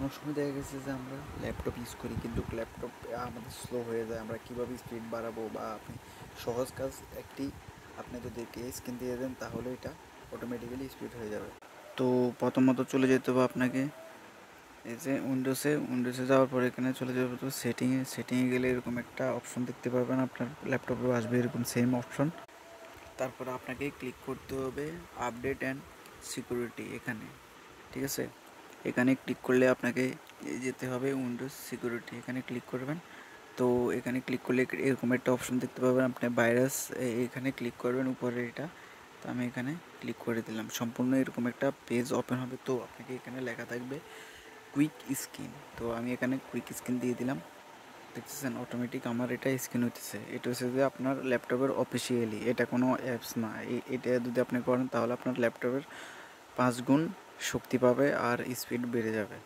অনেক সময় দেখা গেছে যে আমরা ল্যাপটপ ইউজ করি কিন্তু ল্যাপটপ আমাদের স্লো হয়ে যায়। আমরা কীভাবে স্পিড বাড়াবো বা আপনি সহজ কাজ একটি আপনি যদি স্ক্রিন দিয়ে দেন তাহলে এটা অটোমেটিক্যালি স্পিড হয়ে যাবে। তো প্রথমত চলে যেতে হবে আপনাকে এই যে উইন্ডোজে যাওয়ার পর এখানে চলে যাবে তো সেটিংয়ে গেলে এরকম একটা অপশন দেখতে পাবেন, আপনার ল্যাপটপেও আসবে এরকম সেম অপশন। তারপরে আপনাকে ক্লিক করতে হবে আপডেট অ্যান্ড সিকিউরিটি এখানে, ঠিক আছে। এখানে ক্লিক করলে আপনাকে যেতে হবে উইন্ডোজ সিকিউরিটি, এখানে ক্লিক করবেন। তো এখানে ক্লিক করলে এরকম একটা অপশন দেখতে পাবেন, আপনি ভাইরাস এখানে ক্লিক করবেন উপরে এটা। তো আমি এখানে ক্লিক করে দিলাম, সম্পূর্ণ এরকম একটা পেজ ওপেন হবে। তো আপনাকে এখানে লেখা থাকবে কুইক স্ক্রিন, তো আমি এখানে কুইক স্ক্রিন দিয়ে দিলাম। দেখতেছেন অটোমেটিক আমার এটা স্ক্রিন হইতেছে। এটা হচ্ছে যে আপনার ল্যাপটপের অফিসিয়ালি, এটা কোনো অ্যাপস না। এটা যদি আপনি করেন তাহলে আপনার ল্যাপটপের 5 গুণ শক্তি পাবে আর স্পিড বেড়ে যাবে।